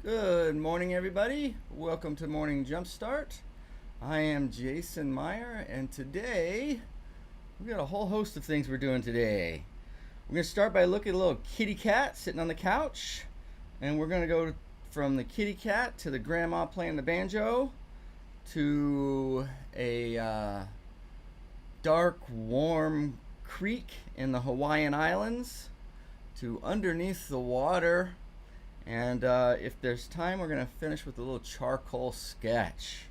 Good morning, everybody. Welcome to Morning Jumpstart. I am Jason Meyer, and today we've got a whole host of things we're doing today. We're going to start by looking at a little kitty cat sitting on the couch, and we're going to go from the kitty cat to the grandma playing the banjo to a dark, warm creek in the Hawaiian Islands to underneath the water. And if there's time, we're going to finish with a little charcoal sketch.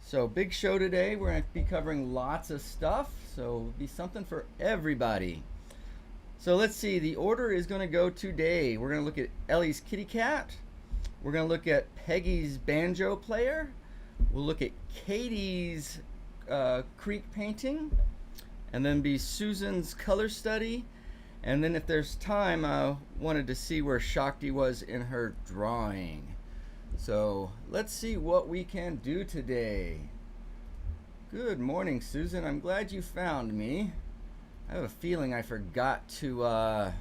So, big show today. We're going to be covering lots of stuff. So, it'll be something for everybody. So, let's see. The order is going to go today. We're going to look at Ellie's kitty cat. We're going to look at Peggy's banjo player. We'll look at Katie's creek painting. And then be Susan's color study. And then if there's time, I wanted to see where Shakti was in her drawing. So let's see what we can do today. Good morning, Susan. I'm glad you found me. I have a feeling I forgot to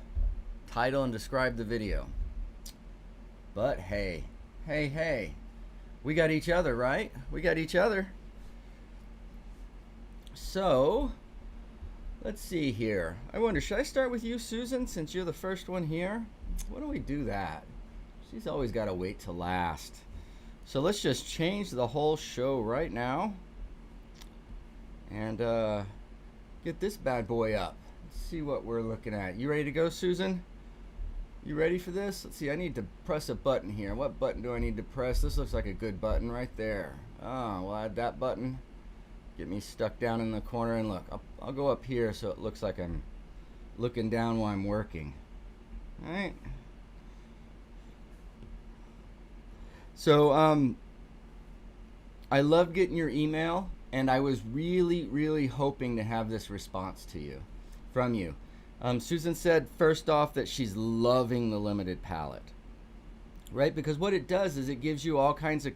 title and describe the video. But hey, we got each other, right? We got each other. So let's see here. I wonder, should I start with you, Susan, since you're the first one here? Why don't we do that? She's always got to wait to last. So let's just change the whole show right now. And get this bad boy up. Let's see what we're looking at. You ready to go, Susan? You ready for this? Let's see, I need to press a button here. What button do I need to press? This looks like a good button right there. Oh, we'll add that button. Get me stuck down in the corner, and look, I'll go up here so it looks like I'm looking down while I'm working. All right. So I love getting your email, and I was really hoping to have this response from you. Susan said first off that she's loving the limited palette, right? Because what it does is it gives you all kinds of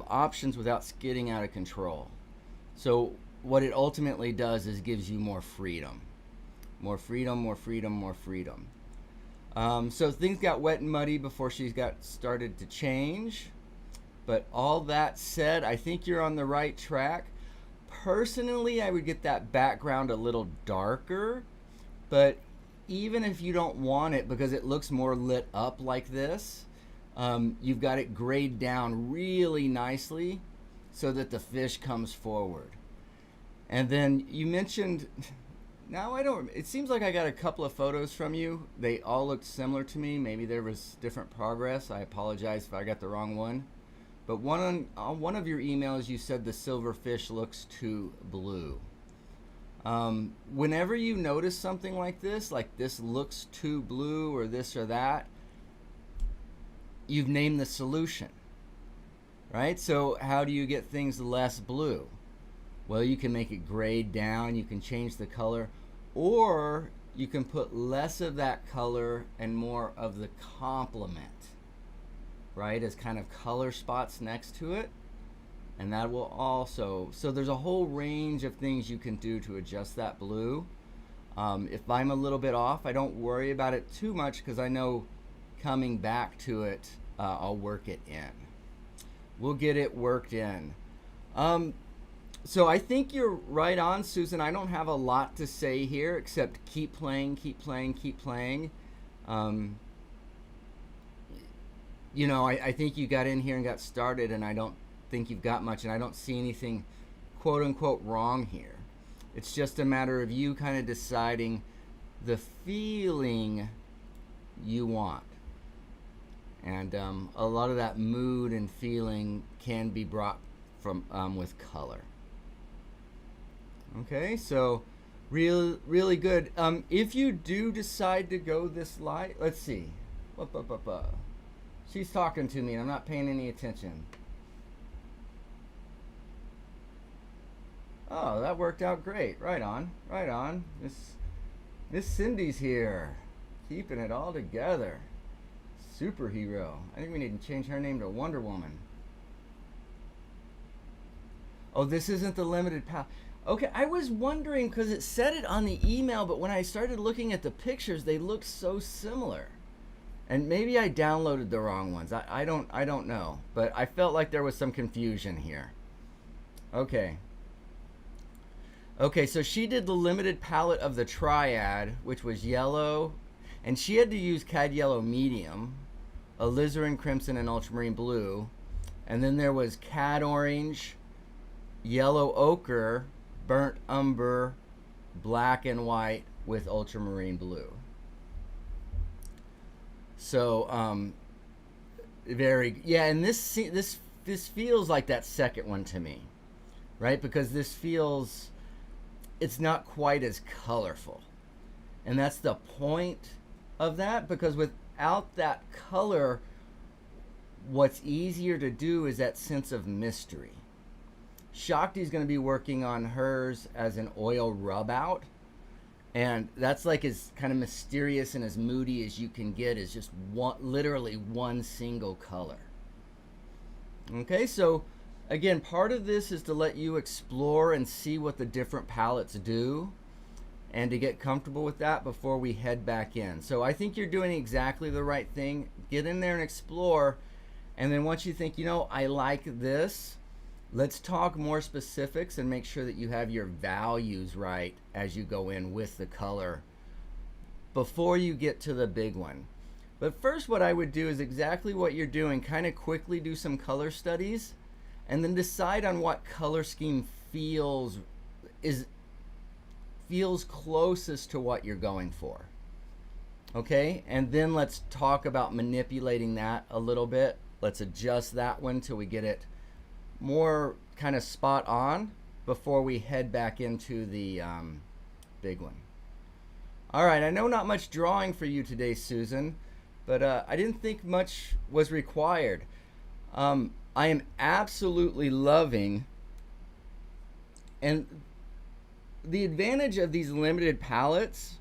options without getting out of control. So what it ultimately does is gives you more freedom. More freedom. So things got wet and muddy before she got started to change. But all that said, I think you're on the right track. Personally, I would get that background a little darker. But even if you don't want it, because it looks more lit up like this, you've got it grayed down really nicely so that the fish comes forward. And then you mentioned, it seems like I got a couple of photos from you. They all looked similar to me. Maybe there was different progress. I apologize if I got the wrong one. But on one of your emails, you said the silver fish looks too blue. Whenever you notice something like this looks too blue or this or that, you've named the solution, right? So how do you get things less blue? Well, you can make it grayed down, you can change the color, or you can put less of that color and more of the complement, right, as kind of color spots next to it. And that will also, so there's a whole range of things you can do to adjust that blue. If I'm a little bit off, I don't worry about it too much, because I know coming back to it, I'll work it in. We'll get it worked in. So I think you're right on, Susan. I don't have a lot to say here except keep playing. I think you got in here and got started, and I don't think you've got much, and I don't see anything quote unquote wrong here. It's just a matter of you kind of deciding the feeling you want. And a lot of that mood and feeling can be brought from with color. Okay, so really good. If you do decide to go this light, let's see. She's talking to me and I'm not paying any attention. Oh, that worked out great. Right on. Miss Cindy's here, keeping it all together. Superhero. I think we need to change her name to Wonder Woman. Oh, this isn't the limited palette. Okay, I was wondering because it said it on the email, but when I started looking at the pictures, they looked so similar. And maybe I downloaded the wrong ones. I don't know. But I felt like there was some confusion here. Okay. Okay, so she did the limited palette of the Triad, which was yellow. And she had to use Cad Yellow Medium, alizarin Crimson, and Ultramarine Blue. And then there was Cad Orange, Yellow Ochre, Burnt Umber, Black and White with Ultramarine Blue. So, and this feels like that second one to me, right? Because this feels, it's not quite as colorful. And that's the point of that, because without that color, what's easier to do is that sense of mystery. Shakti's going to be working on hers as an oil rub out, and that's like as kind of mysterious and as moody as you can get, is just literally one single color. Okay, so again, part of this is to let you explore and see what the different palettes do, and to get comfortable with that before we head back in. So I think you're doing exactly the right thing. Get in there and explore, and then once you think, you know, I like this, let's talk more specifics and make sure that you have your values right as you go in with the color before you get to the big one. But first, what I would do is exactly what you're doing, kind of quickly do some color studies, and then decide on what color scheme feels closest to what you're going for. Okay, and then let's talk about manipulating that a little bit. Let's adjust that one till we get it more kind of spot on before we head back into the big one. All right, I know not much drawing for you today, Susan, but I didn't think much was required. I am absolutely loving, and the advantage of these limited palettes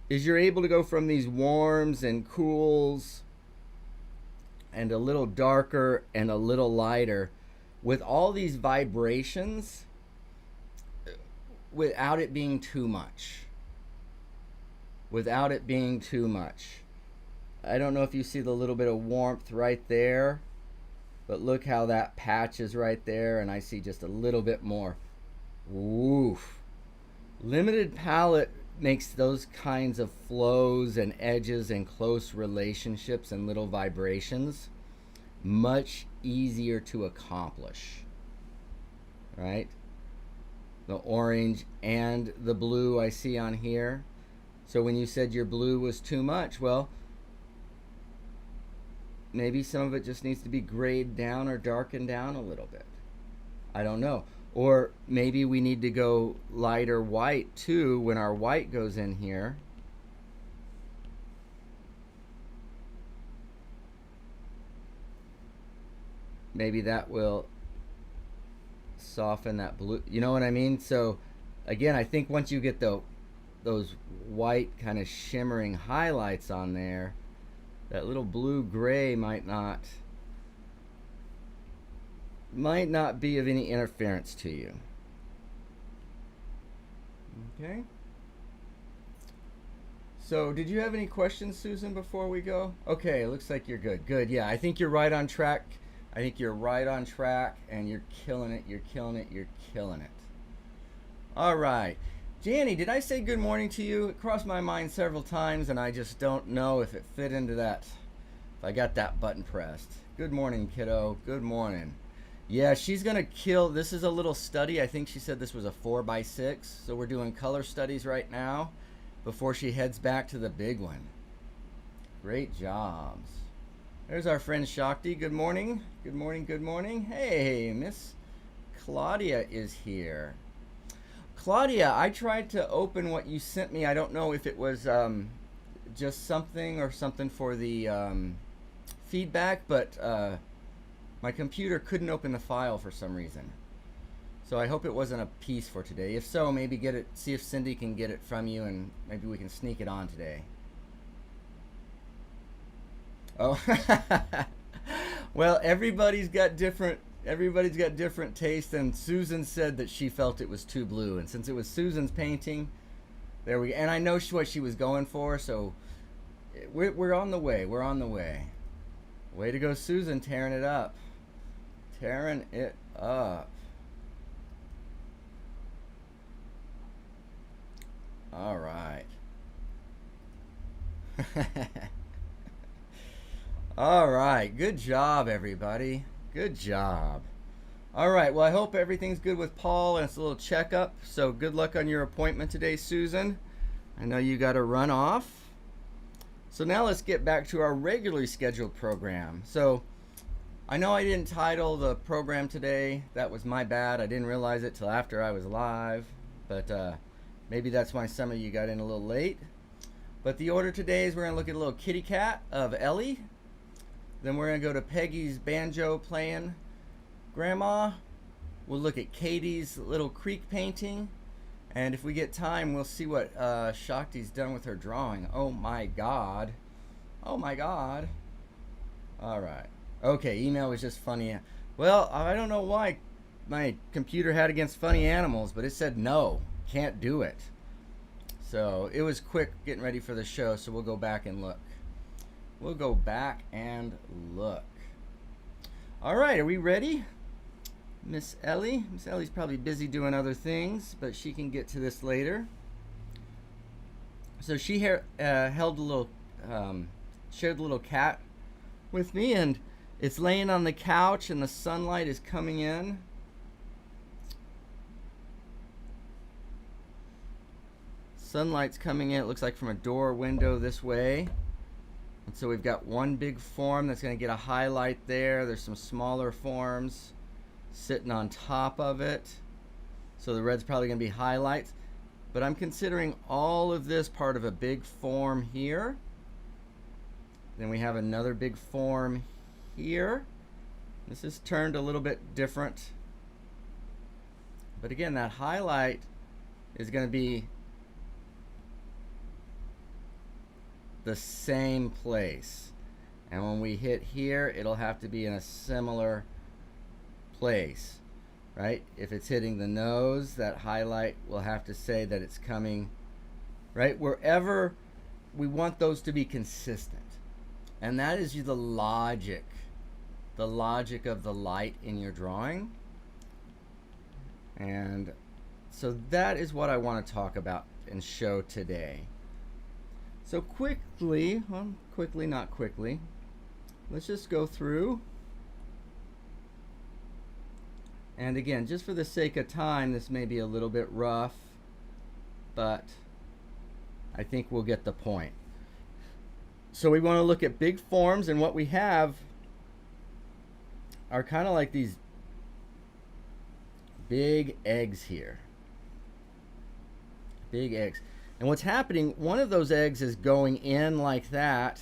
is you're able to go from these warms and cools and a little darker and a little lighter with all these vibrations without it being too much. Without it being too much. I don't know if you see the little bit of warmth right there, but look how that patch is right there, and I see just a little bit more. Woof. Limited palette makes those kinds of flows and edges and close relationships and little vibrations much easier to accomplish, right? The orange and the blue I see on here. So when you said your blue was too much, well, maybe some of it just needs to be grayed down or darkened down a little bit. I don't know. Or maybe we need to go lighter white too when our white goes in here. Maybe that will soften that blue. You know what I mean? So again, I think once you get those white kind of shimmering highlights on there, that little blue gray might not be of any interference to you. Okay. So did you have any questions, Susan, before we go? Okay, it looks like you're good. Good, yeah, I think you're right on track. I think you're right on track, and you're killing it, you're killing it, you're killing it. All right. Janny, did I say good morning to you? It crossed my mind several times, and I just don't know if it fit into that, if I got that button pressed. Good morning, kiddo. Good morning. Yeah, she's going to kill. This is a little study. I think she said this was a 4x6. So we're doing color studies right now before she heads back to the big one. Great jobs. There's our friend Shakti. Good morning. Good morning. Good morning. Hey, Miss Claudia is here. Claudia, I tried to open what you sent me. I don't know if it was just something or something for the feedback, but my computer couldn't open the file for some reason. So I hope it wasn't a piece for today. If so, maybe get it, see if Cindy can get it from you, and maybe we can sneak it on today. Oh, well, everybody's got different taste, and Susan said that she felt it was too blue, and since it was Susan's painting, There we go. And I know what she was going for, so we're on the way. We're on the way. Way to go, Susan, tearing it up. Tearing it up. All right. All right. Good job, everybody. Good job. All right. Well, I hope everything's good with Paul and it's a little checkup. So good luck on your appointment today, Susan. I know you got to run off. So now let's get back to our regularly scheduled program. So I know I didn't title the program today. That was my bad. I didn't realize it till after I was live. But maybe that's why some of you got in a little late. But the order today is we're going to look at a little kitty cat of Ellie. Then we're going to go to Peggy's banjo playing grandma. We'll look at Katie's little creek painting. And if we get time, we'll see what Shakti's done with her drawing. Oh my God. Oh my God. All right. Okay, email was just funny. Well, I don't know why my computer had against funny animals, but it said no, can't do it. So it was quick getting ready for the show, so we'll go back and look. We'll go back and look. All right, are we ready? Miss Ellie. Miss Ellie's probably busy doing other things, but she can get to this later. So she held a little, shared a little cat with me, and it's laying on the couch, and the sunlight is coming in. Sunlight's coming in, it looks like from a door window this way. And so we've got one big form that's going to get a highlight there. There's some smaller forms sitting on top of it. So the red's probably going to be highlights. But I'm considering all of this part of a big form here. Then we have another big form here. This is turned a little bit different. But again, that highlight is going to be the same place, and when we hit here, it'll have to be in a similar place, right? If it's hitting the nose, that highlight will have to say that it's coming right wherever we want those to be consistent, and that is the logic of the light in your drawing. And so that is what I want to talk about and show today. So quickly, well, quickly, not quickly, let's just go through. And again, just for the sake of time, this may be a little bit rough, but I think we'll get the point. So we want to look at big forms, and what we have are kind of like these big eggs here. Big eggs. And what's happening, one of those eggs is going in like that,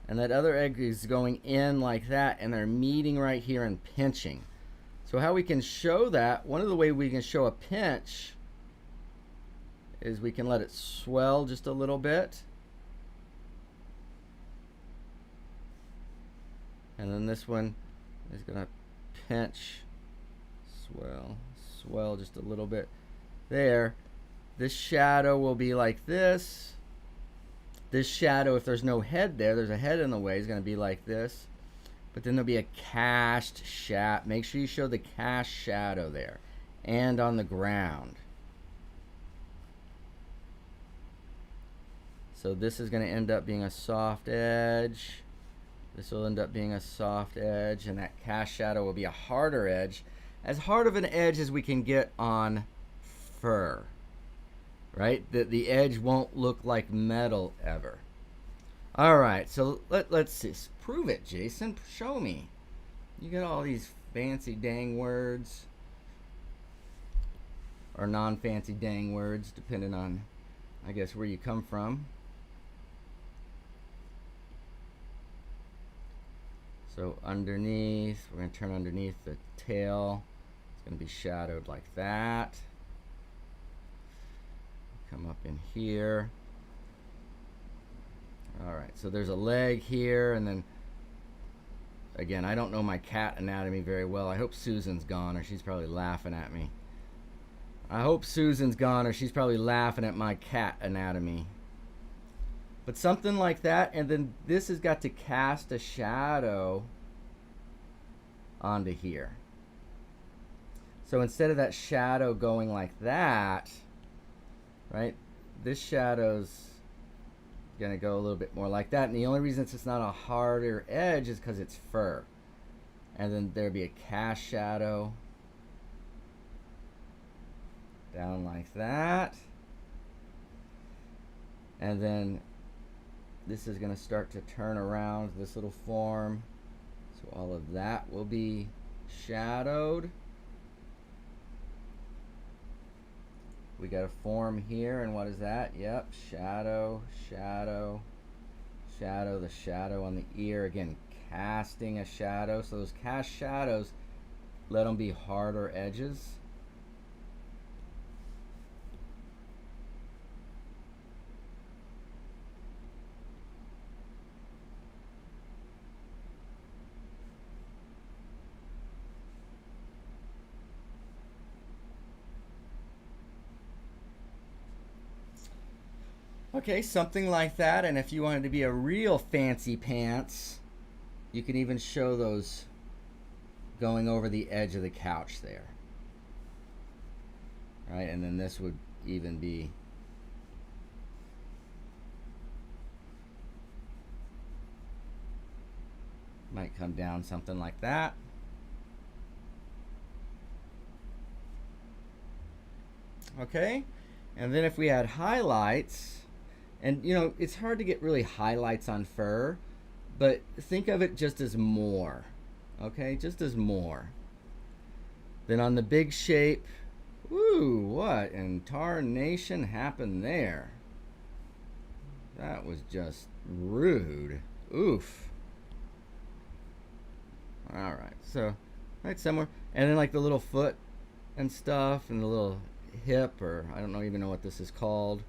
and that other egg is going in like that, and they're meeting right here and pinching. So how we can show that, one of the ways we can show a pinch is we can let it swell just a little bit. And then this one is going to pinch, swell just a little bit there. This shadow will be like this. This shadow, if there's no head there, there's a head in the way, is going to be like this. But then there'll be a cast shadow. Make sure you show the cast shadow there and on the ground. So this is going to end up being a soft edge. This will end up being a soft edge, and that cast shadow will be a harder edge. As hard of an edge as we can get on fur. Right? The edge won't look like metal ever. All right, so let's see. Prove it, Jason. Show me. You got all these fancy dang words. Or non-fancy dang words, depending on, I guess, where you come from. So underneath, we're going to turn underneath the tail. It's going to be shadowed like that. Come up in here. All right, so there's a leg here, and then again, I don't know my cat anatomy very well. I hope Susan's gone, or she's probably laughing at me. I hope Susan's gone, or she's probably laughing at my cat anatomy. But something like that, and then this has got to cast a shadow onto here. So instead of that shadow going like that, right, this shadow's gonna go a little bit more like that. And the only reason it's not a harder edge is because it's fur. And then there'd be a cast shadow down like that. And then this is going to start to turn around this little form. So all of that will be shadowed. We got a form here, and what is that? Yep, shadow, shadow, shadow, the shadow on the ear. Again, casting a shadow. So those cast shadows, let them be harder edges. Okay, something like that. And if you wanted to be a real fancy pants, you can even show those going over the edge of the couch there. Right, and then this would even be might come down something like that. Okay, and then if we had highlights, and you know, it's hard to get really highlights on fur, but think of it just as more. Okay, just as more. Then on the big shape, woo, what in tarnation happened there? That was just rude. Oof. Alright, so right somewhere. And then like the little foot and stuff, and the little hip, or I don't even know what this is called.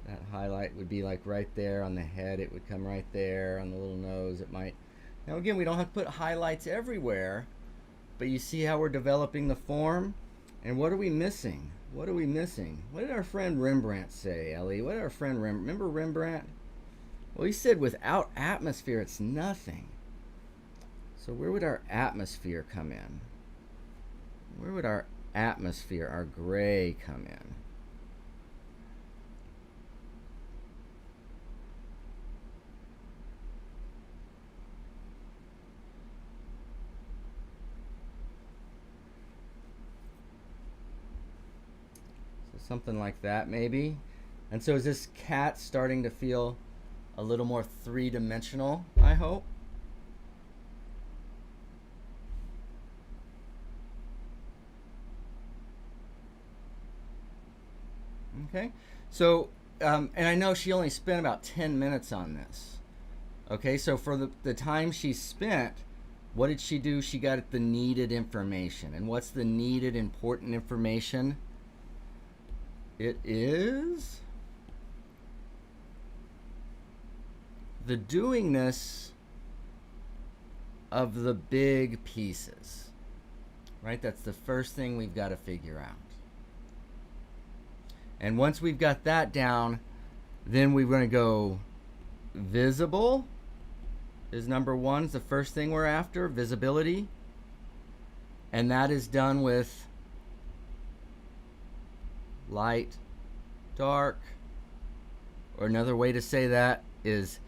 That highlight would be like right there on the head. It would come right there on the little nose. It might. Now again, we don't have to put highlights everywhere, but you see how we're developing the form. And what are we missing? What are we missing? What did our friend Rembrandt say, Ellie? What did our friend remember Rembrandt? Well, he said without atmosphere, it's nothing. So where would our atmosphere come in? Where would our atmosphere, our gray, come in? Something like that maybe. And so is this cat starting to feel a little more three-dimensional, I hope? Okay, so and I know she only spent about 10 minutes on this. Okay, so for the time she spent, what did she do? She got the needed information. And what's the needed important information? It is the doingness of the big pieces, right? That's the first thing we've got to figure out. And once we've got that down, then we're going to go visible is number one. It's the first thing we're after, visibility. And that is done with light, dark, or another way to say that is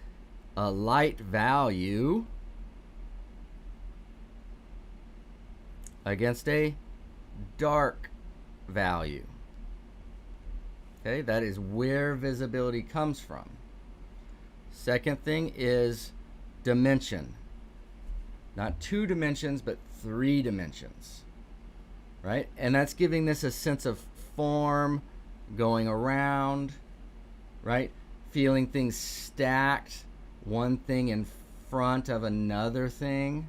a light value against a dark value. Okay, that is where visibility comes from. Second thing is dimension. Not 2 dimensions, but 3 dimensions. Right? And that's giving this a sense of form, going around, right? Feeling things stacked, one thing in front of another thing.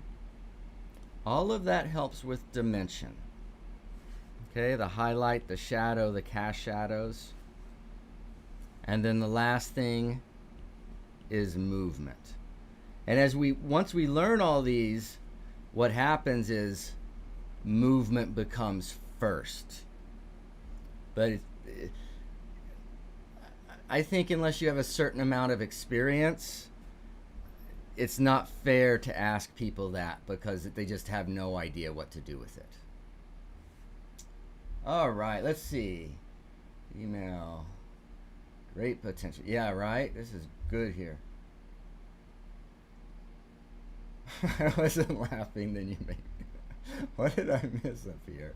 All of that helps with dimension. Okay, the highlight, the shadow, the cast shadows. And then the last thing is movement. And once we learn all these, what happens is movement becomes first. But I think unless you have a certain amount of experience, it's not fair to ask people that because they just have no idea what to do with it. All right, let's see. Email. Great potential. Yeah, right? This is good here. I wasn't laughing, then you made me. What did I miss up here?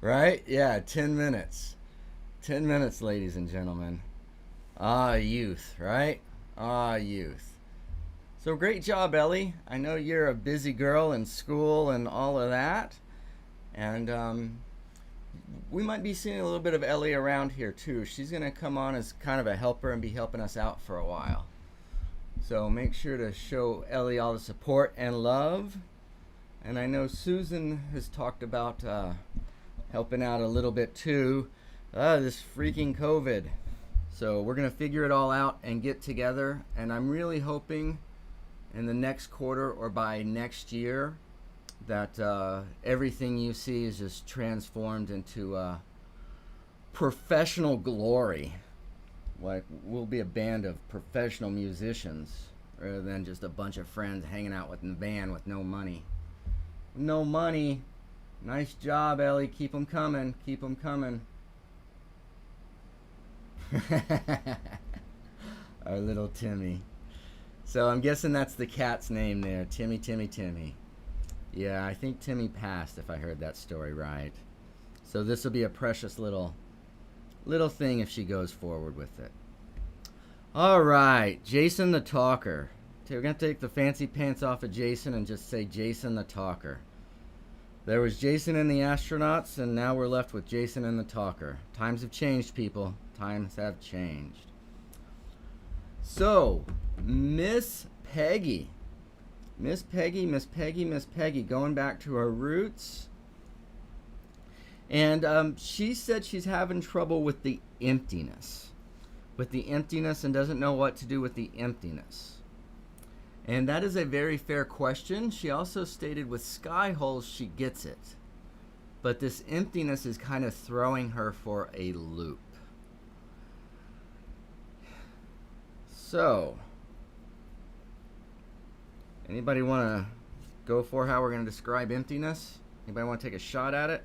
Right? Yeah, 10 minutes. 10 minutes, ladies and gentlemen. Ah, youth, right? Ah, youth. So great job, Ellie. I know you're a busy girl in school and all of that. And we might be seeing a little bit of Ellie around here too. She's going to come on as kind of a helper and be helping us out for a while. So make sure to show Ellie all the support and love. And I know Susan has talked about helping out a little bit too. This freaking COVID. So we're going to figure it all out and get together. And I'm really hoping in the next quarter or by next year that everything you see is just transformed into professional glory. Like we'll be a band of professional musicians rather than just a bunch of friends hanging out in the van with no money. No money. Nice job, Ellie. Keep them coming. Keep them coming. Our little Timmy. So I'm guessing that's the cat's name there. Timmy, Timmy, Timmy. Yeah, I think Timmy passed if I heard that story right. So this will be a precious little thing if she goes forward with it. All right, Jason the Talker. Okay, we're going to take the fancy pants off of Jason and just say Jason the Talker. There was Jason and the Astronauts, and now we're left with Jason and the Talker. Times have changed, people. Times have changed. So, Miss Peggy. Miss Peggy, Miss Peggy, Miss Peggy, going back to her roots. And she said she's having trouble with the emptiness. With the emptiness and doesn't know what to do with the emptiness. And that is a very fair question. She also stated with sky holes she gets it. But this emptiness is kind of throwing her for a loop. So, anybody want to go for how we're going to describe emptiness? Anybody want to take a shot at it?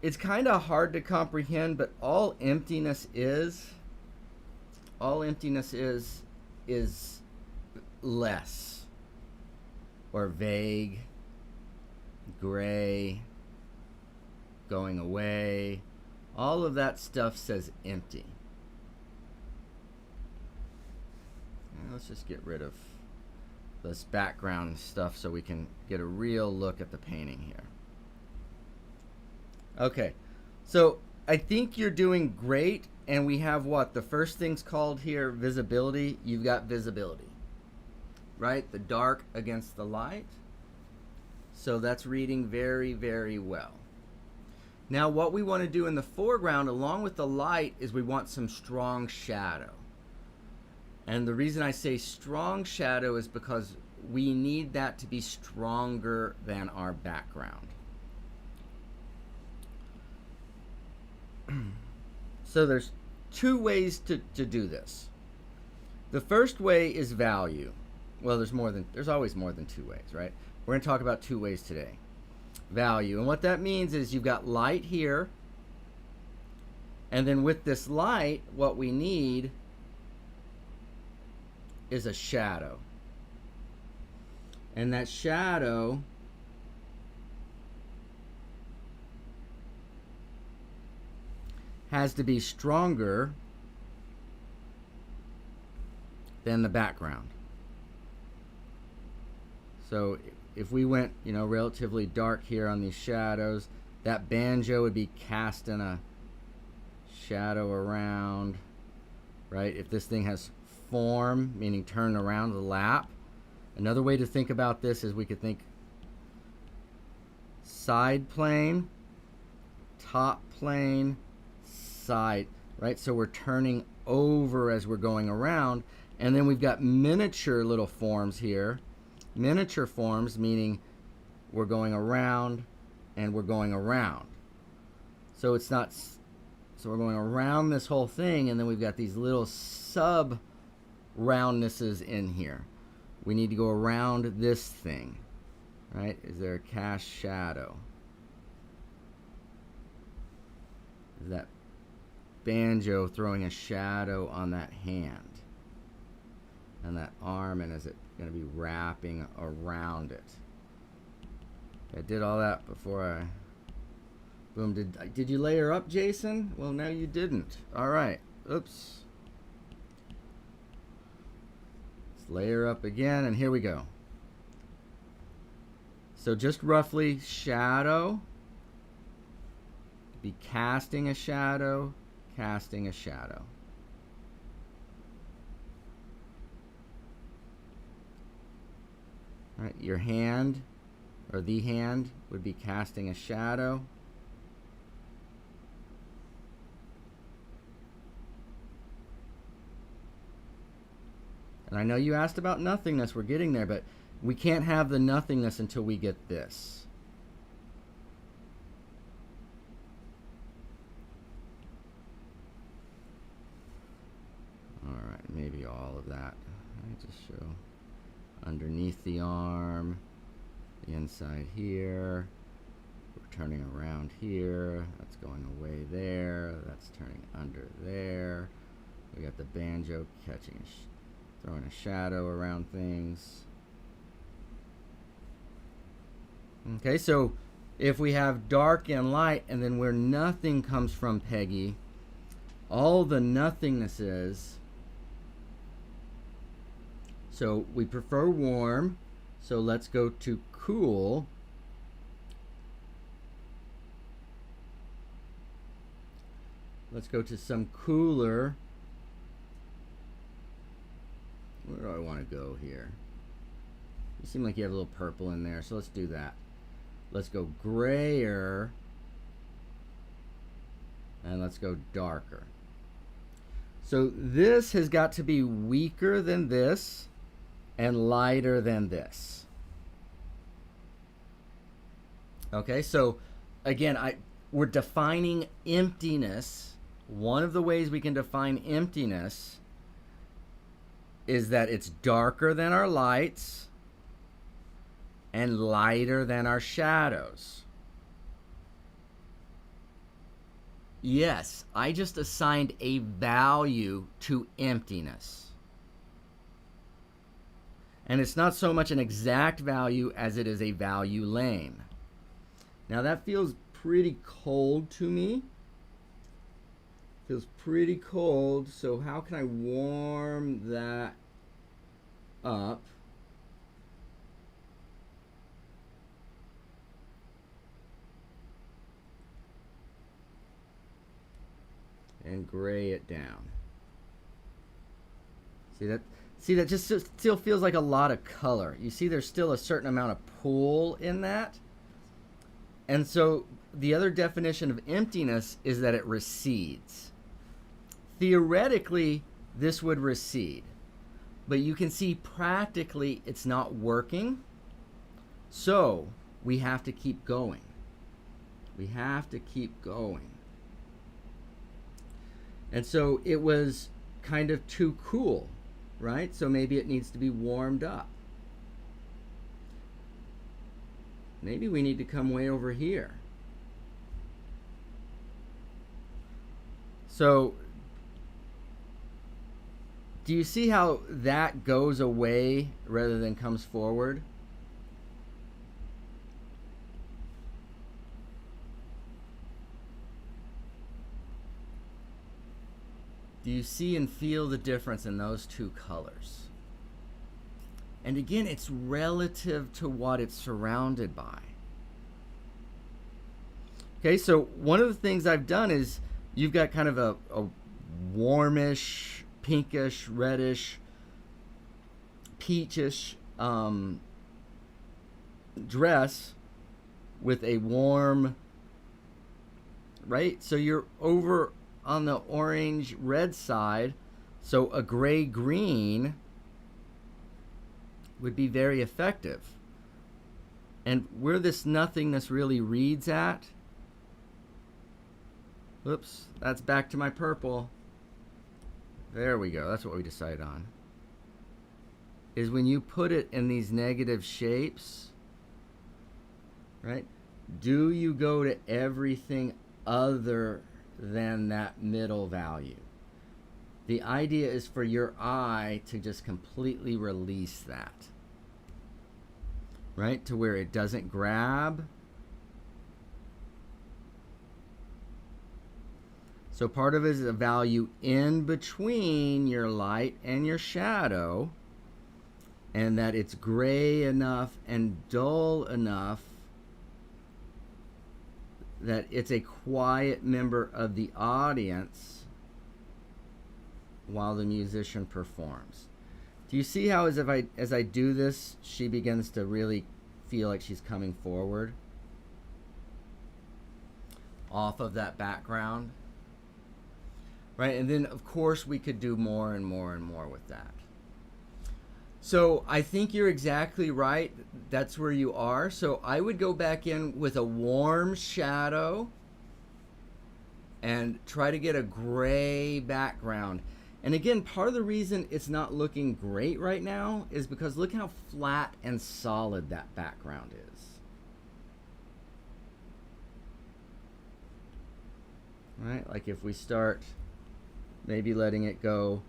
It's kind of hard to comprehend, but all emptiness is less, or vague, gray, going away. All of that stuff says empty. Let's just get rid of this background stuff so we can get a real look at the painting here. Okay, so I think you're doing great, and we have what? The first thing's called here visibility. You've got visibility, right? The dark against the light. So that's reading very, very well. Now what we want to do in the foreground along with the light is we want some strong shadow. And the reason I say strong shadow is because we need that to be stronger than our background. So there's two ways to do this. The first way is value. Well, there's always more than two ways, right? We're going to talk about two ways today. Value. And what that means is you've got light here. And then with this light, what we need is a shadow. And that shadow has to be stronger than the background. So if we went, relatively dark here on these shadows, that banjo would be casting a shadow around, right? If this thing has form, meaning turn around the lap. Another way to think about this is we could think side plane, top plane, side, right? So we're turning over as we're going around, And then we've got miniature little forms here. Miniature forms meaning we're going around and we're going around. So it's not, so we're going around this whole thing, and then we've got these little sub roundnesses in here. We need to go around this thing, right? Is there a cast shadow? Is that banjo throwing a shadow on that hand and that arm, and is it going to be wrapping around it? I did all that before I boom. Did you layer up, Jason? Well, no, you didn't. All right. Oops. Let's layer up again, and here we go. So just roughly shadow, be casting a shadow, casting a shadow. All right, your hand or the hand would be casting a shadow. And I know you asked about nothingness. We're getting there, but we can't have the nothingness until we get this. All right, maybe all of that. I just show underneath the arm, the inside here. We're turning around here. That's going away there. That's turning under there. We got the banjo catching, throwing a shadow around things. Okay, so if we have dark and light, and then where nothing comes from, Peggy, all the nothingness. So we prefer warm, so let's go to cool. Let's go to some cooler. Where do I want to go here? You seem like you have a little purple in there, so let's do that. Let's go grayer, and let's go darker. So this has got to be weaker than this and lighter than this. Okay, so again, we're defining emptiness. One of the ways we can define emptiness is that it's darker than our lights and lighter than our shadows. Yes, I just assigned a value to emptiness. And it's not so much an exact value as it is a value lane. Now that feels pretty cold to me. Feels pretty cold, so how can I warm that up? And gray it down. See that just still feels like a lot of color. You see there's still a certain amount of pull in that. And so the other definition of emptiness is that it recedes. Theoretically, this would recede, but you can see practically it's not working. So we have to keep going. We have to keep going. And so it was kind of too cool, right? So maybe it needs to be warmed up. Maybe we need to come way over here. So do you see how that goes away rather than comes forward? Do you see and feel the difference in those two colors? And again, it's relative to what it's surrounded by. Okay, so one of the things I've done is you've got kind of a warmish, pinkish, reddish, peachish dress with a warm, right? So you're over on the orange red side, So a gray-green would be very effective. And where this nothingness really reads at, whoops, that's back to my purple. There we go, that's what we decided on. Is when you put it in these negative shapes, right? Do you go to everything other than that middle value? The idea is for your eye to just completely release that, right? To where it doesn't grab. So part of it is a value in between your light and your shadow, and that it's gray enough and dull enough that it's a quiet member of the audience while the musician performs. Do you see how as I do this, she begins to really feel like she's coming forward off of that background? Right? And then, of course, we could do more and more and more with that. So I think you're exactly right. That's where you are. So I would go back in with a warm shadow and try to get a gray background. And again, part of the reason it's not looking great right now is because look how flat and solid that background is. Right? Like if we start maybe letting it go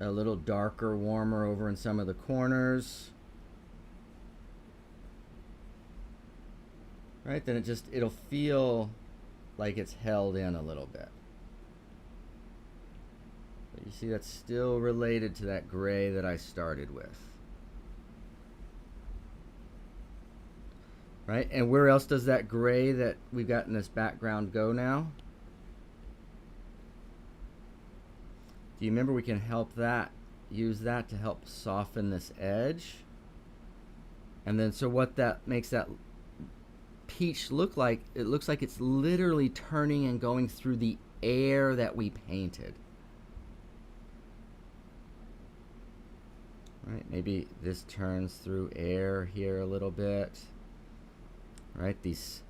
a little darker, warmer over in some of the corners. Right? Then it'll feel like it's held in a little bit. But you see that's still related to that gray that I started with. Right? And where else does that gray that we've got in this background go now? Do you remember we can use that to help soften this edge? And then so what that makes that peach look like, it looks like it's literally turning and going through the air that we painted. Right, maybe this turns through air here a little bit. Right, these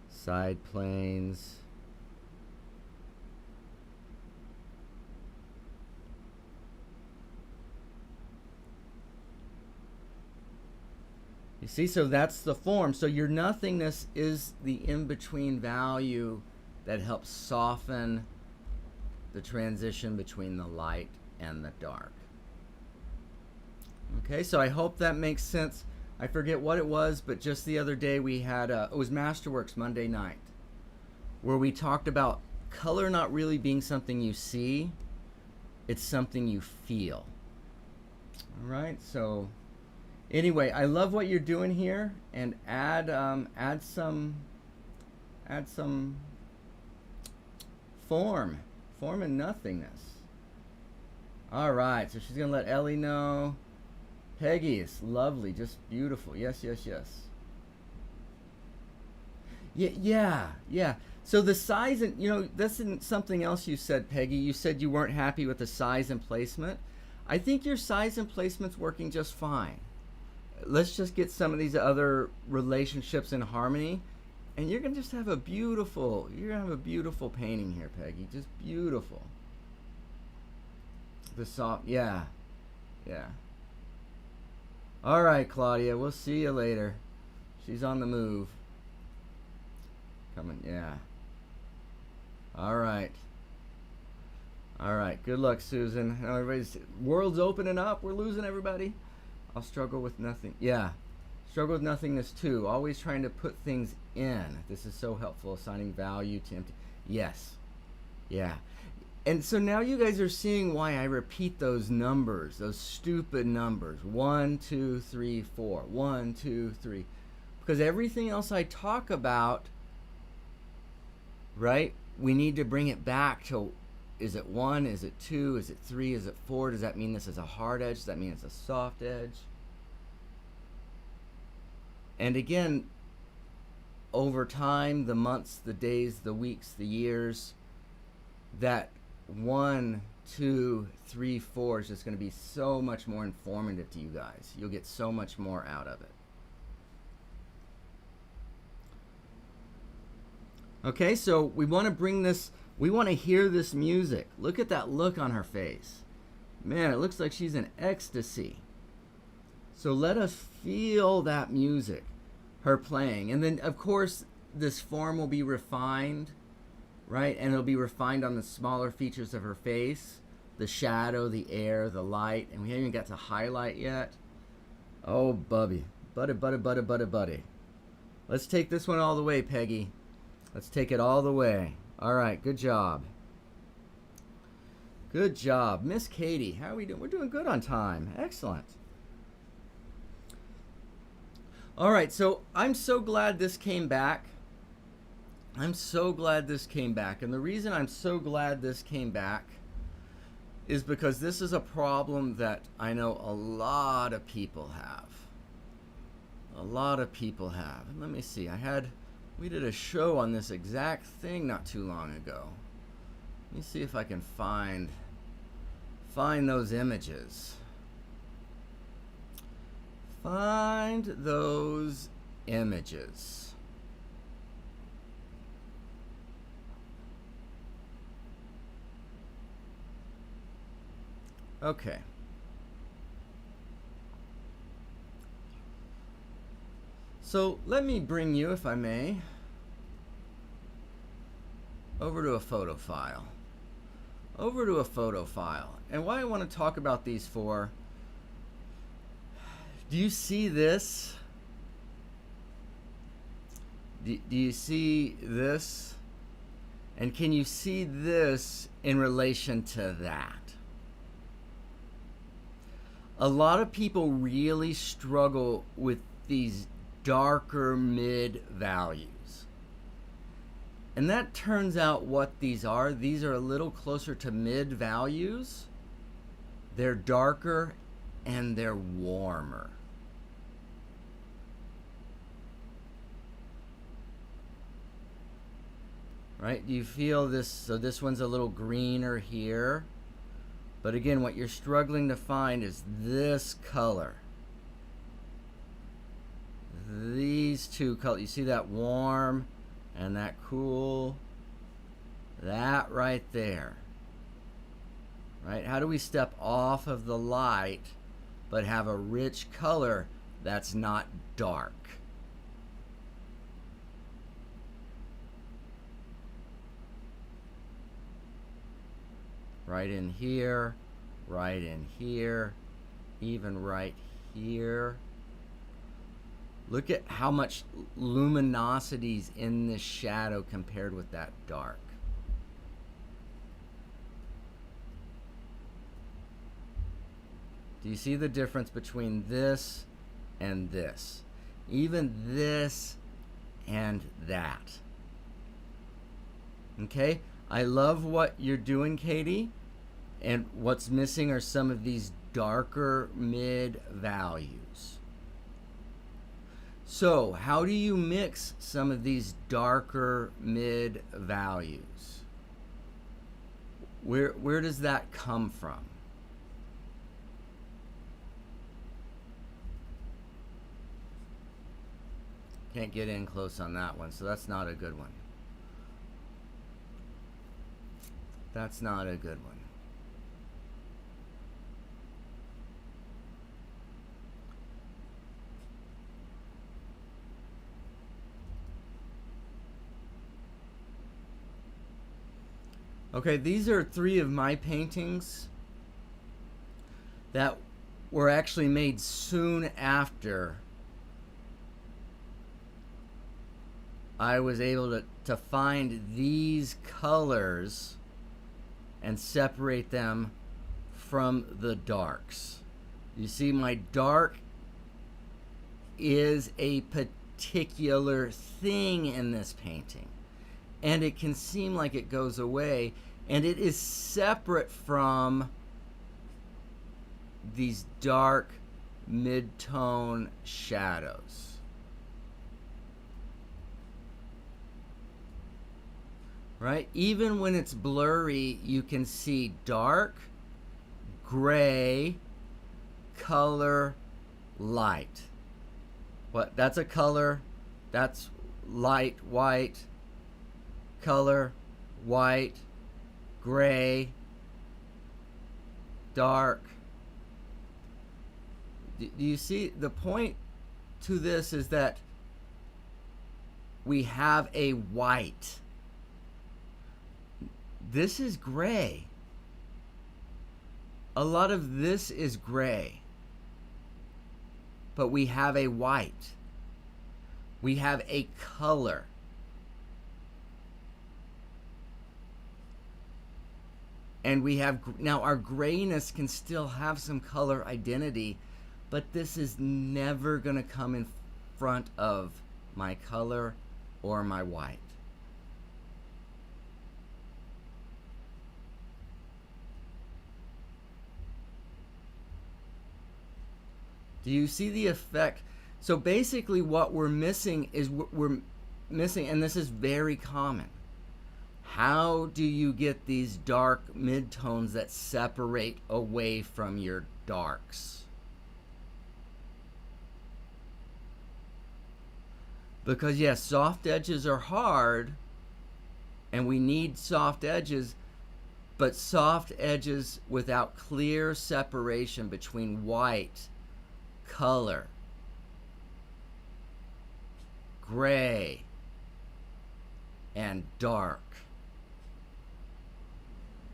side planes. You see, so that's the form. So your nothingness is the in-between value that helps soften the transition between the light and the dark. Okay, so I hope that makes sense. I forget what it was, but just the other day we had, it was Masterworks Monday night, where we talked about color not really being something you see, it's something you feel. All right, so anyway, I love what you're doing here, and add some form and nothingness. All right, so she's gonna let Ellie know. Peggy, it's lovely, just beautiful. Yes, yes, yes. Yeah. So the size, and that's something else you said, Peggy. You said you weren't happy with the size and placement. I think your size and placement's working just fine. Let's just get some of these other relationships in harmony, and you're gonna just have a beautiful painting here, Peggy. Just beautiful. The soft, yeah. All right, Claudia, we'll see you later. She's on the move. Coming, yeah. All right. Good luck, Susan. Now everybody's world's opening up. We're losing everybody. I'll struggle with nothing. Yeah. Struggle with nothingness too. Always trying to put things in. This is so helpful. Assigning value to empty. Yes. Yeah. And so now you guys are seeing why I repeat those numbers, those stupid numbers. 1, 2, 3, 4. 1, 2, 3. Because everything else I talk about, right, we need to bring it back to, is it 1, is it 2, is it 3, is it 4? Does that mean this is a hard edge? Does that mean it's a soft edge? And again, over time, the months, the days, the weeks, the years, that 1, 2, 3, 4 is just going to be so much more informative to you guys. You'll get so much more out of it. Okay, so we want to bring this, we want to hear this music. Look at that look on her face. Man, it looks like she's in ecstasy. So let us feel that music, her playing. And then, of course, this form will be refined, right? And it'll be refined on the smaller features of her face, the shadow, the air, the light. And we haven't even got to highlight yet. Oh, Bubby. Buddy. Let's take this one all the way, Peggy. Let's take it all the way. All right, good job. Good job. Miss Katie, how are we doing? We're doing good on time. Excellent. All right, so I'm so glad this came back. I'm so glad this came back. And the reason I'm so glad this came back is because this is a problem that I know a lot of people have. A lot of people have. And let me see. We did a show on this exact thing not too long ago. Let me see if I can find those images. Find those images. Okay. So let me bring you, if I may, over to a photo file. Over to a photo file. And why I want to talk about these for, do you see this? Do you see this? And can you see this in relation to that? A lot of people really struggle with these darker mid values. And that turns out what these are. These are a little closer to mid values. They're darker and they're warmer. Right? Do you feel this? So this one's a little greener here. But again, what you're struggling to find is this color. These two colors. You see that warm and that cool? That right there. Right? How do we step off of the light but have a rich color that's not dark? Right in here, right in here, even right here. Look at how much luminosity's in this shadow compared with that dark. Do you see the difference between this and this? Even this and that. Okay? I love what you're doing, Katie. And what's missing are some of these darker mid values. So, how do you mix some of these darker mid values? Where does that come from? Can't get in close on that one, so that's not a good one. That's not a good one. Okay, these are 3 of my paintings that were actually made soon after I was able to find these colors and separate them from the darks. You see, my dark is a particular thing in this painting. And it can seem like it goes away, and it is separate from these dark mid-tone shadows. right? Even when it's blurry, you can see dark, gray, color, light. What? That's a color. That's light, white, color, white, gray, dark. Do you see? The point to this is that we have a white. This is gray. A lot of this is gray. But we have a white. We have a color. And we have, now our grayness can still have some color identity, but this is never going to come in front of my color or my white. Do you see the effect? So basically what we're missing is we're missing, and this is very common. How do you get these dark midtones that separate away from your darks? Because yes, soft edges are hard, and we need soft edges, but soft edges without clear separation between white, color, gray, and dark.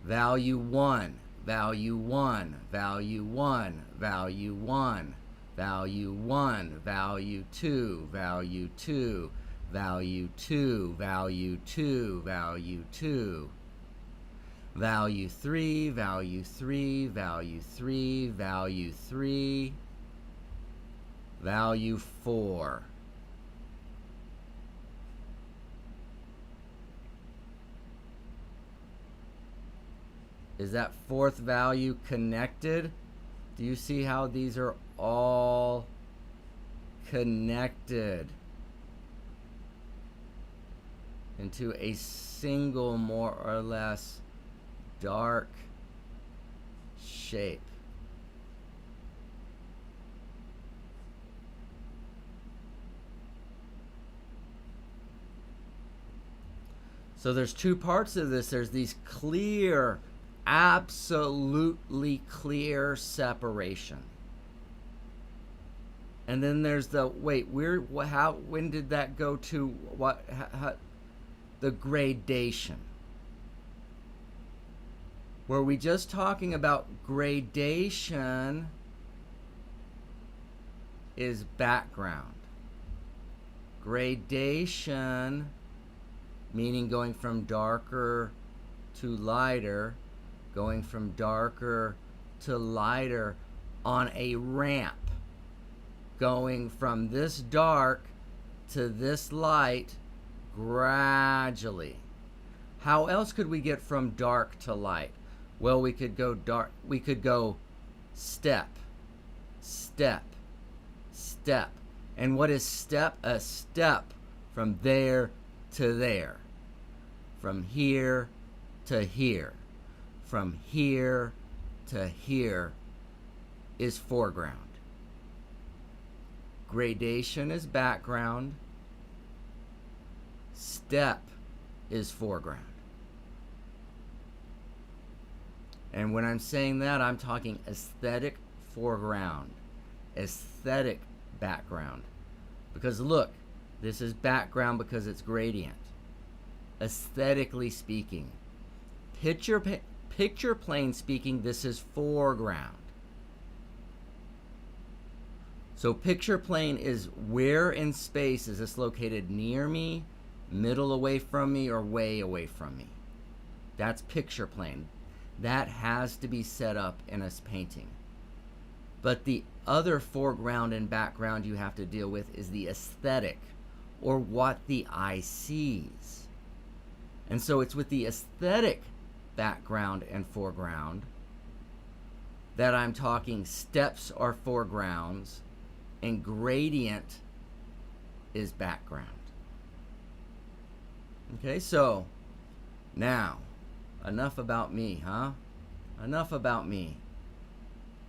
Value 1, value 1, value 1, value 1, value 1, value 2, value 2, value 2, value 2, value 2, value 3, value 3, value 3, value 3, value 4. Is that fourth value connected? Do you see how these are all connected into a single, more or less dark shape? So there's two parts of this. There's these clear, absolutely clear separation. And then there's the, wait, when did that go to what, the gradation? Were we just talking about gradation is background? Gradation, meaning going from darker to lighter, going from darker to lighter on a ramp, going from this dark to this light gradually. How else could we get from dark to light? Well, we could go dark, we could go step, step, step. And what is step? A step from there to there, from here to here, from here to here is foreground. Gradation is background. Step is foreground. And when I'm saying that, I'm talking aesthetic foreground, aesthetic background. Because look, this is background because it's gradient. Aesthetically speaking, picture plane speaking, this is foreground. So picture plane is where in space is this located, near me, middle away from me, or way away from me? That's picture plane. That has to be set up in a painting. But the other foreground and background you have to deal with is the aesthetic, or what the eye sees. And so it's with the aesthetic background and foreground that I'm talking steps are foregrounds and gradient is background. Okay, so Now, enough about me, huh? Enough about me.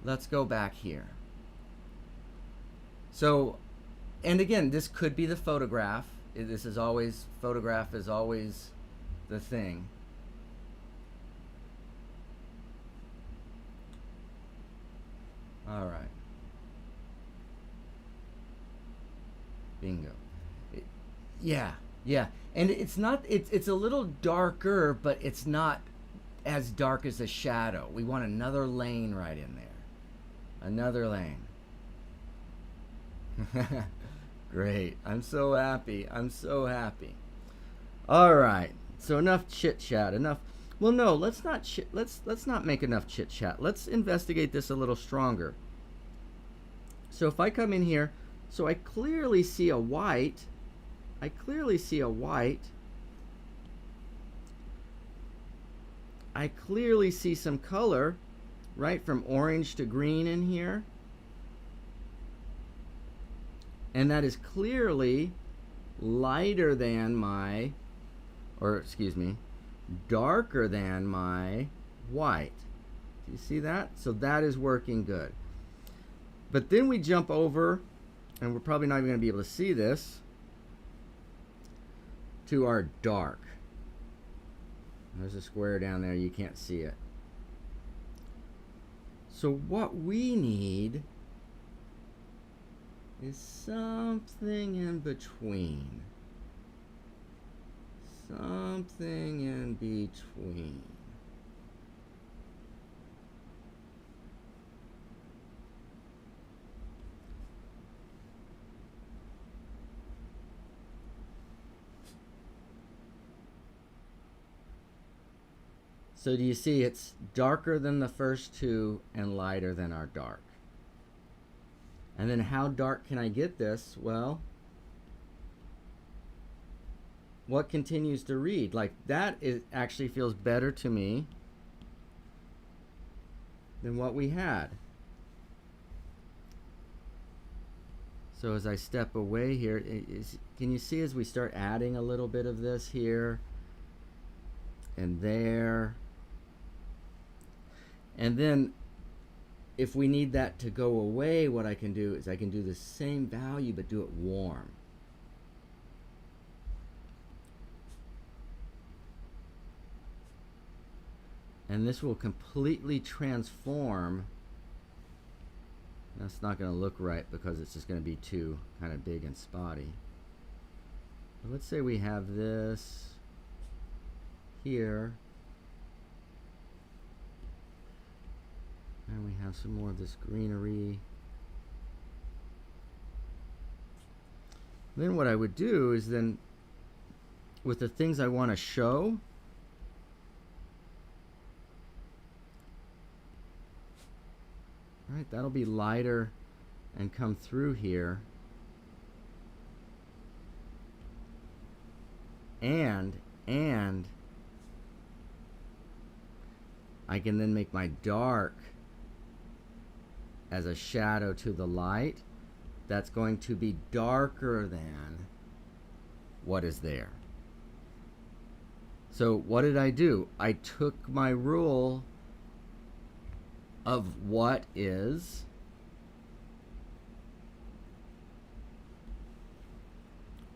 Let's go back here. So, and again, this could be the photograph. This is always, photograph is always the thing. All right. Bingo. Yeah, yeah. And it's not, it's a little darker, but it's not as dark as the shadow. We want another lane right in there. Another lane. Great. I'm so happy. I'm so happy. All right. So enough chit chat. Enough. Well, no. Let's not make enough chit chat. Let's investigate this a little stronger. So if I come in here, so I clearly see a white. I clearly see a white. I clearly see some color, right, from orange to green in here. And that is clearly lighter than my, or excuse me, darker than my white. Do you see that? So that is working good. But then we jump over, and we're probably not even going to be able to see this, to our dark. There's a square down there. You can't see it. So what we need is something in between. Something in between. So do you see it's darker than the first two and lighter than our dark? And then how dark can I get this? Well, what continues to read? Like that is actually feels better to me than what we had. So as I step away here, can you see as we start adding a little bit of this here and there? And then if we need that to go away, what I can do is I can do the same value but do it warm. And this will completely transform. That's not going to look right because it's just going to be too kind of big and spotty. But let's say we have this here. And we have some more of this greenery. Then what I would do is then, with the things I want to show, right, that'll be lighter and come through here. And I can then make my dark as a shadow to the light. That's going to be darker than what is there. So what did I do? I took my rule of what is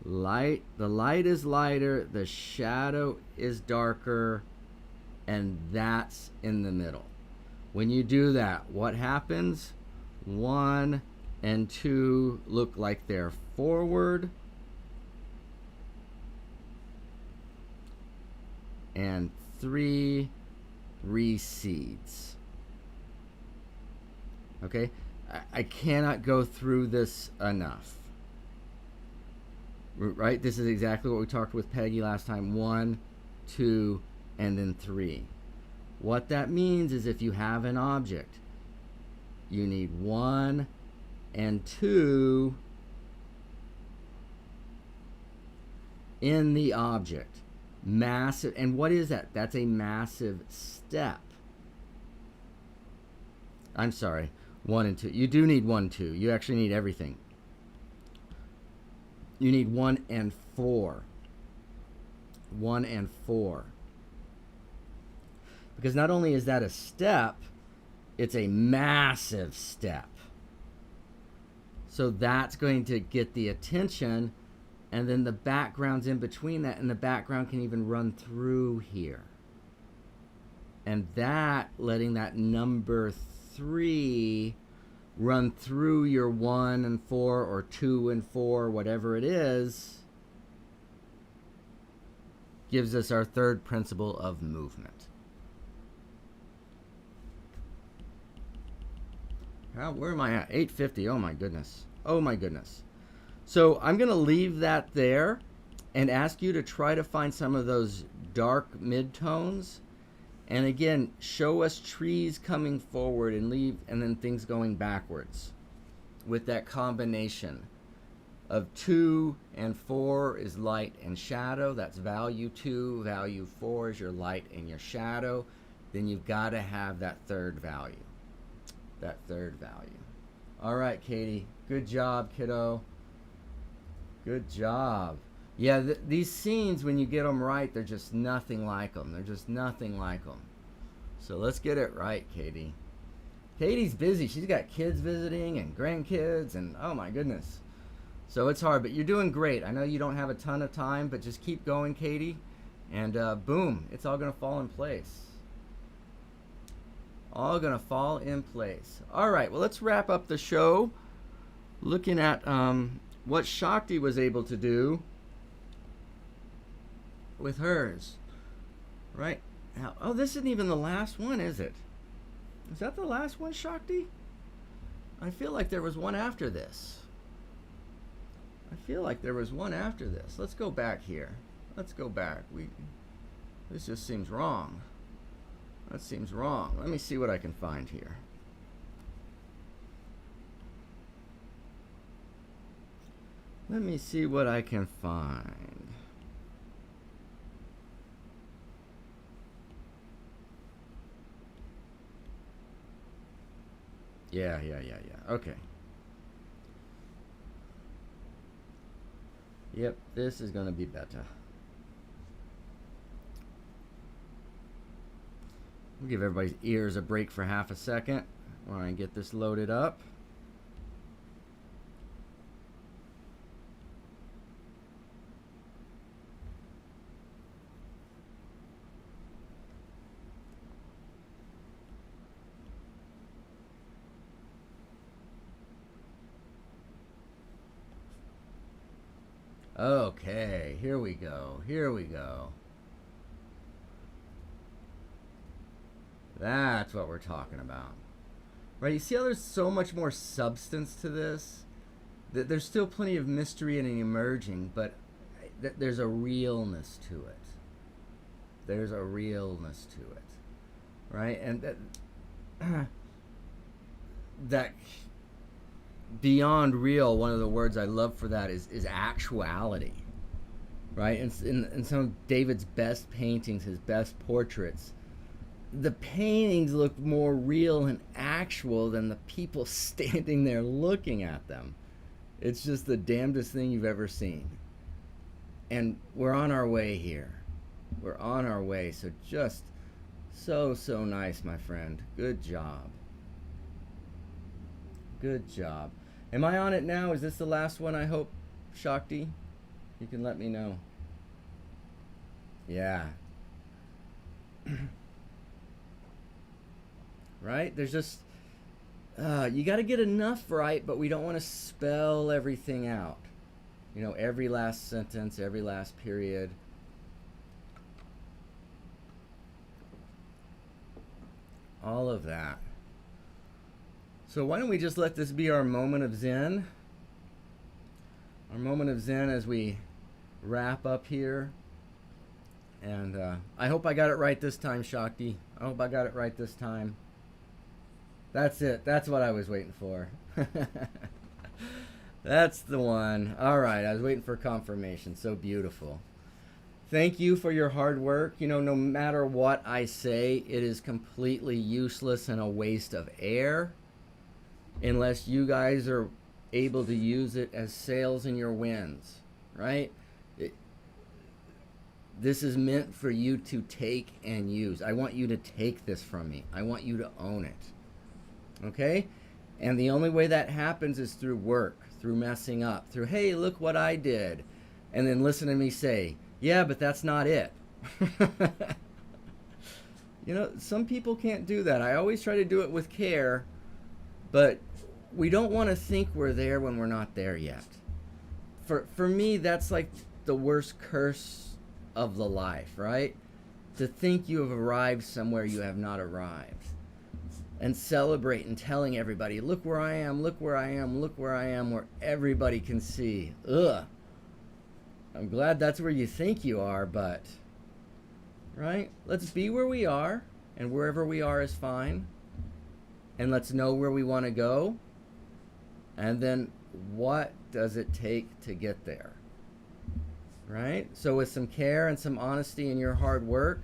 light. The light is lighter, the shadow is darker, and that's in the middle. When you do that, what happens? 1 and 2 look like they're forward, and 3 recedes. Okay, I cannot go through this enough. Right, this is exactly what we talked with Peggy last time. 1, 2, and then 3. What that means is if you have an object, you need 1 and 2 in the object. Massive. And what is that? That's a massive step. I'm sorry, 1 and 2. You do need 1, 2. You actually need everything. You need 1 and 4. 1 and 4. Because not only is that a step, it's a massive step. So that's going to get the attention, and then the background's in between that, and the background can even run through here. And that, letting that number 3 run through your 1 and 4 or 2 and 4, whatever it is, gives us our third principle of movement. Where am I at? 8:50. Oh my goodness. Oh my goodness. So I'm going to leave that there and ask you to try to find some of those dark midtones. And again, show us trees coming forward and then things going backwards with that combination of 2 and 4 is light and shadow. That's value 2. Value 4 is your light and your shadow. Then you've got to have that third value. That third value. All right, Katie. Good job, kiddo. Good job. Yeah, these scenes, when you get them right, they're just nothing like them. They're just nothing like them. So let's get it right, Katie. Katie's busy. She's got kids visiting and grandkids, and oh my goodness. So it's hard, but you're doing great. I know you don't have a ton of time, but just keep going, Katie. And boom, it's all going to fall in place. All going to fall in place. All right, well, let's wrap up the show looking at what Shakti was able to do with hers. Right? Now, oh, this isn't even the last one, is it? Is that the last one, Shakti? I feel like there was one after this. Let's go back here. Let's go back. This just seems wrong. That seems wrong. Let me see what I can find here. Let me see what I can find. Yeah. Okay. Yep, this is going to be better. We'll give everybody's ears a break for half a second while I get this loaded up. Okay, here we go. That's what we're talking about. Right, you see how there's so much more substance to this? There's still plenty of mystery and emerging, but there's a realness to it. Right? And that beyond real, one of the words I love for that is actuality, right? In some of David's best paintings, his best portraits, the paintings look more real and actual than the people standing there looking at them. It's just the damnedest thing you've ever seen. And we're on our way here. We're on our way. So just so nice, my friend. Good job. Am I on it now? Is this the last one, I hope, Shakti? You can let me know. Yeah. Right? There's just, you got to get enough right, but we don't want to spell everything out. You know, every last sentence, every last period. All of that. So why don't we just let this be our moment of Zen? Our moment of Zen as we wrap up here. And I hope I got it right this time, Shakti. I hope I got it right this time. That's it. That's what I was waiting for. That's the one. All right. I was waiting for confirmation. So beautiful. Thank you for your hard work. You know, no matter what I say, it is completely useless and a waste of air unless you guys are able to use it as sails in your winds, right? This is meant for you to take and use. I want you to take this from me. I want you to own it. Okay? And the only way that happens is through work, through messing up, through, hey, look what I did. And then listen to me say, yeah, but that's not it. You know, some people can't do that. I always try to do it with care, but we don't want to think we're there when we're not there yet. For me, that's like the worst curse of the life, right? To think you have arrived somewhere you have not arrived. And celebrate and telling everybody, look where I am, look where I am, look where I am, where everybody can see. Ugh. I'm glad that's where you think you are, but, right? Let's be where we are, and wherever we are is fine. And let's know where we want to go. And then what does it take to get there? Right? So with some care and some honesty in your hard work,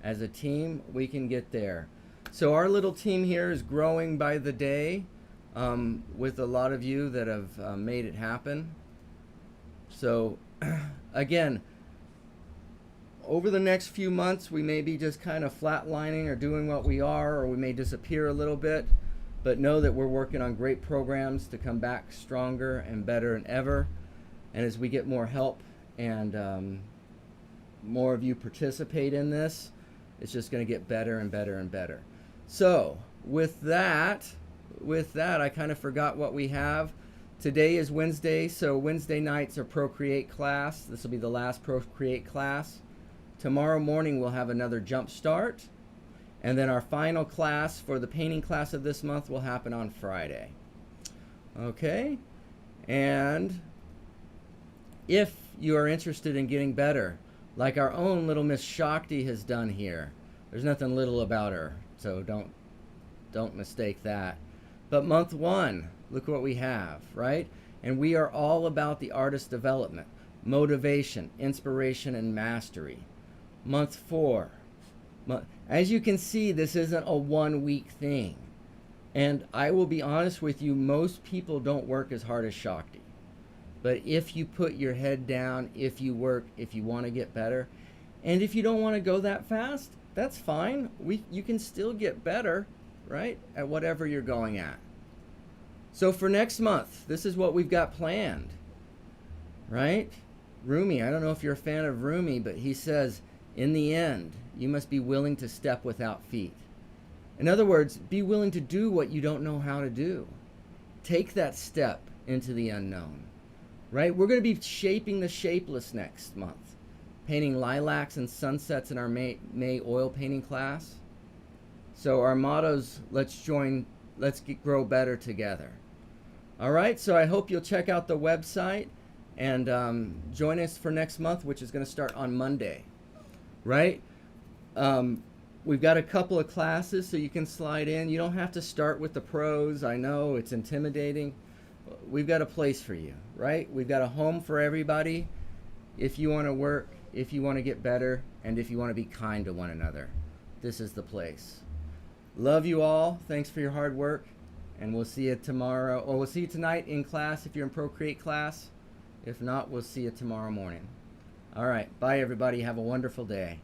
as a team, we can get there. So our little team here is growing by the day, with a lot of you that have made it happen. So again, over the next few months, we may be just kind of flatlining or doing what we are, or we may disappear a little bit. But know that we're working on great programs to come back stronger and better than ever. And as we get more help and more of you participate in this, it's just going to get better and better and better. So with that, I kind of forgot what we have. Today is Wednesday, so Wednesday nights are Procreate class. This will be the last Procreate class. Tomorrow morning we'll have another Jump Start. And then our final class for the painting class of this month will happen on Friday. Okay? And if you are interested in getting better, like our own little Miss Shakti has done here, there's nothing little about her, so don't mistake that. But month 1, look what we have, right? And we are all about the artist development, motivation, inspiration, and mastery. Month 4. As you can see, this isn't a 1-week thing. And I will be honest with you, most people don't work as hard as Shakti. But if you put your head down, if you work, if you want to get better, and if you don't want to go that fast, that's fine. You can still get better, right, at whatever you're going at. So for next month, this is what we've got planned, right? Rumi, I don't know if you're a fan of Rumi, but he says, in the end, you must be willing to step without feet. In other words, be willing to do what you don't know how to do. Take that step into the unknown, right? We're going to be shaping the shapeless next month, painting lilacs and sunsets in our May oil painting class. So our motto's, let's grow better together. All right, so I hope you'll check out the website and join us for next month, which is going to start on Monday. Right? We've got a couple of classes so you can slide in. You don't have to start with the pros. I know it's intimidating. We've got a place for you, right? We've got a home for everybody. If you want to work, if you want to get better, and if you want to be kind to one another, this is the place. Love you all. Thanks for your hard work. And we'll see you tomorrow. Or we'll see you tonight in class if you're in Procreate class. If not, we'll see you tomorrow morning. All right. Bye, everybody. Have a wonderful day.